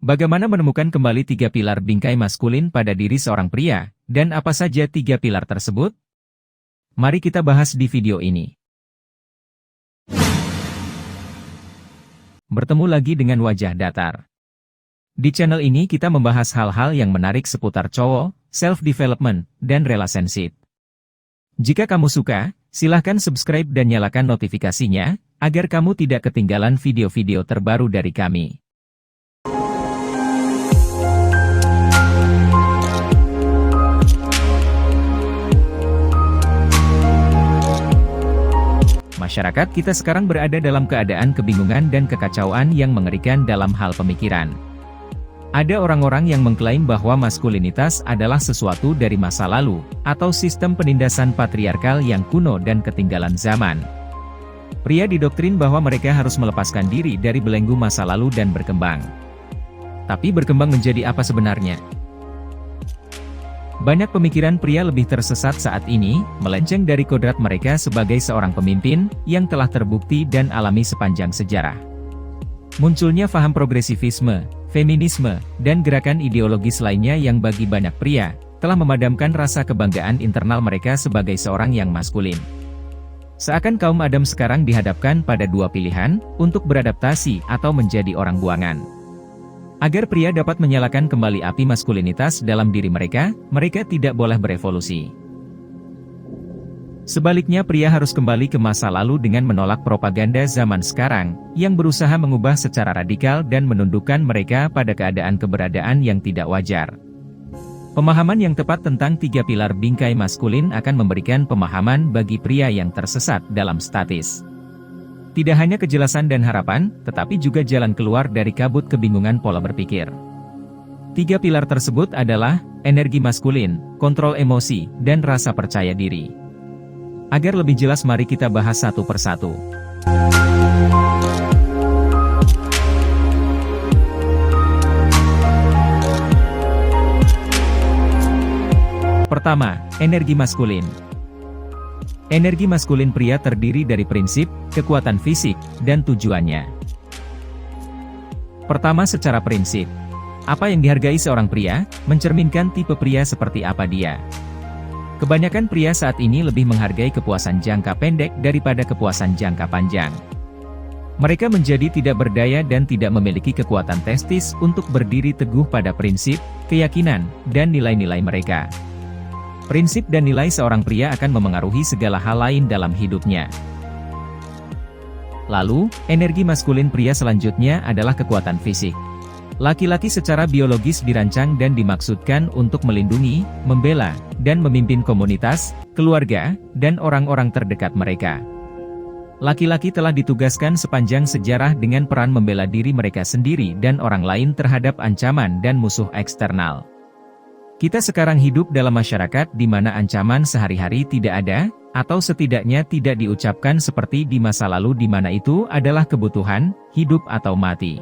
Bagaimana menemukan kembali 3 pilar bingkai maskulin pada diri seorang pria, dan apa saja 3 pilar tersebut? Mari kita bahas di video ini. Bertemu lagi dengan wajah datar. Di channel ini kita membahas hal-hal yang menarik seputar cowok, self-development, dan relationship. Jika kamu suka, silahkan subscribe dan nyalakan notifikasinya, agar kamu tidak ketinggalan video-video terbaru dari kami. Masyarakat kita sekarang berada dalam keadaan kebingungan dan kekacauan yang mengerikan dalam hal pemikiran. Ada orang-orang yang mengklaim bahwa maskulinitas adalah sesuatu dari masa lalu, atau sistem penindasan patriarkal yang kuno dan ketinggalan zaman. Pria didoktrin bahwa mereka harus melepaskan diri dari belenggu masa lalu dan berkembang. Tapi berkembang menjadi apa sebenarnya? Banyak pemikiran pria lebih tersesat saat ini, melenceng dari kodrat mereka sebagai seorang pemimpin, yang telah terbukti dan alami sepanjang sejarah. Munculnya paham progresivisme, feminisme, dan gerakan ideologis lainnya yang bagi banyak pria, telah memadamkan rasa kebanggaan internal mereka sebagai seorang yang maskulin. Seakan kaum Adam sekarang dihadapkan pada dua pilihan, untuk beradaptasi atau menjadi orang buangan. Agar pria dapat menyalakan kembali api maskulinitas dalam diri mereka, mereka tidak boleh berevolusi. Sebaliknya pria harus kembali ke masa lalu dengan menolak propaganda zaman sekarang, yang berusaha mengubah secara radikal dan menundukkan mereka pada keadaan keberadaan yang tidak wajar. Pemahaman yang tepat tentang 3 pilar bingkai maskulin akan memberikan pemahaman bagi pria yang tersesat dalam statis. Tidak hanya kejelasan dan harapan, tetapi juga jalan keluar dari kabut kebingungan pola berpikir. 3 pilar tersebut adalah energi maskulin, kontrol emosi, dan rasa percaya diri. Agar lebih jelas mari kita bahas satu persatu. Pertama, energi maskulin. Energi maskulin pria terdiri dari prinsip, kekuatan fisik, dan tujuannya. Pertama secara prinsip. Apa yang dihargai seorang pria, mencerminkan tipe pria seperti apa dia. Kebanyakan pria saat ini lebih menghargai kepuasan jangka pendek daripada kepuasan jangka panjang. Mereka menjadi tidak berdaya dan tidak memiliki kekuatan testis untuk berdiri teguh pada prinsip, keyakinan, dan nilai-nilai mereka. Prinsip dan nilai seorang pria akan memengaruhi segala hal lain dalam hidupnya. Lalu, energi maskulin pria selanjutnya adalah kekuatan fisik. Laki-laki secara biologis dirancang dan dimaksudkan untuk melindungi, membela, dan memimpin komunitas, keluarga, dan orang-orang terdekat mereka. Laki-laki telah ditugaskan sepanjang sejarah dengan peran membela diri mereka sendiri dan orang lain terhadap ancaman dan musuh eksternal. Kita sekarang hidup dalam masyarakat di mana ancaman sehari-hari tidak ada, atau setidaknya tidak diucapkan seperti di masa lalu di mana itu adalah kebutuhan, hidup atau mati.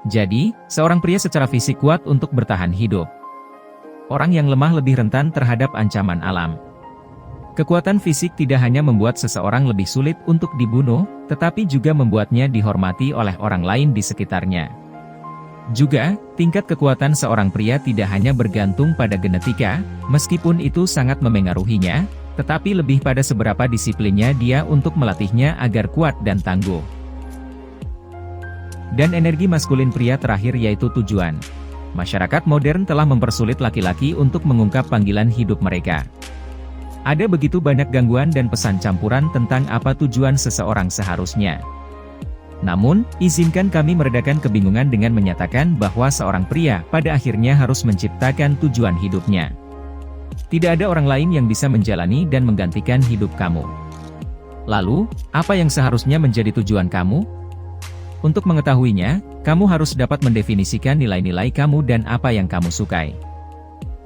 Jadi, seorang pria secara fisik kuat untuk bertahan hidup. Orang yang lemah lebih rentan terhadap ancaman alam. Kekuatan fisik tidak hanya membuat seseorang lebih sulit untuk dibunuh, tetapi juga membuatnya dihormati oleh orang lain di sekitarnya. Juga, tingkat kekuatan seorang pria tidak hanya bergantung pada genetika, meskipun itu sangat memengaruhinya, tetapi lebih pada seberapa disiplinnya dia untuk melatihnya agar kuat dan tangguh. Dan energi maskulin pria terakhir yaitu tujuan. Masyarakat modern telah mempersulit laki-laki untuk mengungkap panggilan hidup mereka. Ada begitu banyak gangguan dan pesan campuran tentang apa tujuan seseorang seharusnya. Namun, izinkan kami meredakan kebingungan dengan menyatakan bahwa seorang pria pada akhirnya harus menciptakan tujuan hidupnya. Tidak ada orang lain yang bisa menjalani dan menggantikan hidup kamu. Lalu, apa yang seharusnya menjadi tujuan kamu? Untuk mengetahuinya, kamu harus dapat mendefinisikan nilai-nilai kamu dan apa yang kamu sukai.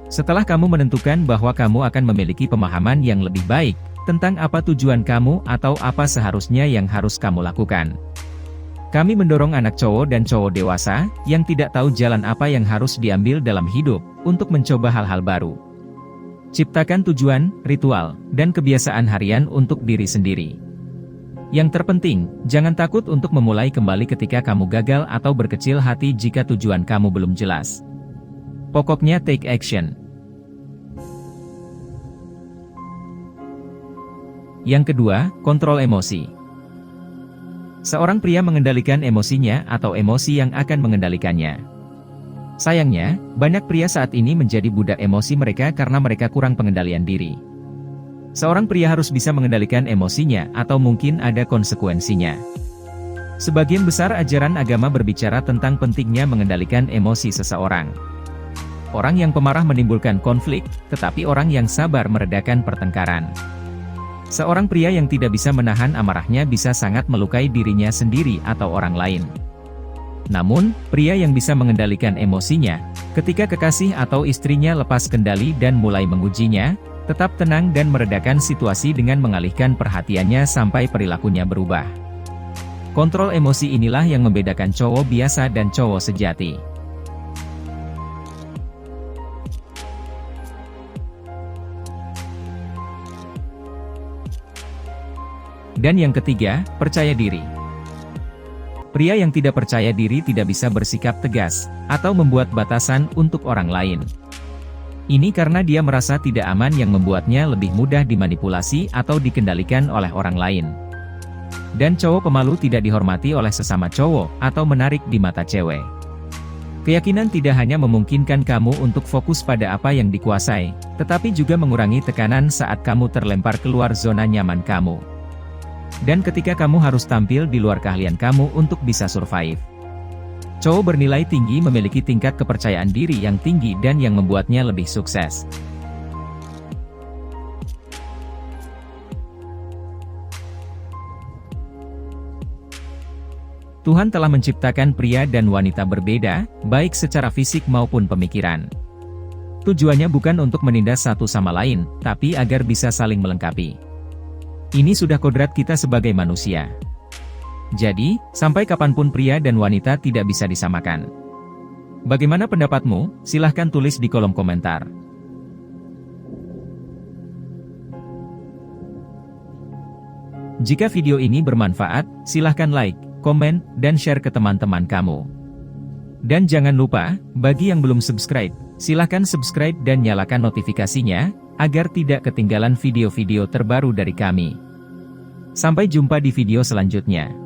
Setelah kamu menentukan bahwa kamu akan memiliki pemahaman yang lebih baik tentang apa tujuan kamu atau apa seharusnya yang harus kamu lakukan. Kami mendorong anak cowok dan cowok dewasa, yang tidak tahu jalan apa yang harus diambil dalam hidup, untuk mencoba hal-hal baru. Ciptakan tujuan, ritual, dan kebiasaan harian untuk diri sendiri. Yang terpenting, jangan takut untuk memulai kembali ketika kamu gagal atau berkecil hati jika tujuan kamu belum jelas. Pokoknya take action. Yang kedua, kontrol emosi. Seorang pria mengendalikan emosinya atau emosi yang akan mengendalikannya. Sayangnya, banyak pria saat ini menjadi budak emosi mereka karena mereka kurang pengendalian diri. Seorang pria harus bisa mengendalikan emosinya atau mungkin ada konsekuensinya. Sebagian besar ajaran agama berbicara tentang pentingnya mengendalikan emosi seseorang. Orang yang pemarah menimbulkan konflik, tetapi orang yang sabar meredakan pertengkaran. Seorang pria yang tidak bisa menahan amarahnya bisa sangat melukai dirinya sendiri atau orang lain. Namun, pria yang bisa mengendalikan emosinya, ketika kekasih atau istrinya lepas kendali dan mulai mengujinya, tetap tenang dan meredakan situasi dengan mengalihkan perhatiannya sampai perilakunya berubah. Kontrol emosi inilah yang membedakan cowok biasa dan cowok sejati. Dan yang ketiga, percaya diri. Pria yang tidak percaya diri tidak bisa bersikap tegas, atau membuat batasan untuk orang lain. Ini karena dia merasa tidak aman yang membuatnya lebih mudah dimanipulasi atau dikendalikan oleh orang lain. Dan cowok pemalu tidak dihormati oleh sesama cowok, atau menarik di mata cewek. Keyakinan tidak hanya memungkinkan kamu untuk fokus pada apa yang dikuasai, tetapi juga mengurangi tekanan saat kamu terlempar keluar zona nyaman kamu. Dan ketika kamu harus tampil di luar keahlian kamu untuk bisa survive. Cowok bernilai tinggi memiliki tingkat kepercayaan diri yang tinggi dan yang membuatnya lebih sukses. Tuhan telah menciptakan pria dan wanita berbeda, baik secara fisik maupun pemikiran. Tujuannya bukan untuk menindas satu sama lain, tapi agar bisa saling melengkapi. Ini sudah kodrat kita sebagai manusia. Jadi, sampai kapanpun pria dan wanita tidak bisa disamakan. Bagaimana pendapatmu? Silahkan tulis di kolom komentar. Jika video ini bermanfaat, silahkan like, komen, dan share ke teman-teman kamu. Dan jangan lupa, bagi yang belum subscribe, silahkan subscribe dan nyalakan notifikasinya, agar tidak ketinggalan video-video terbaru dari kami. Sampai jumpa di video selanjutnya.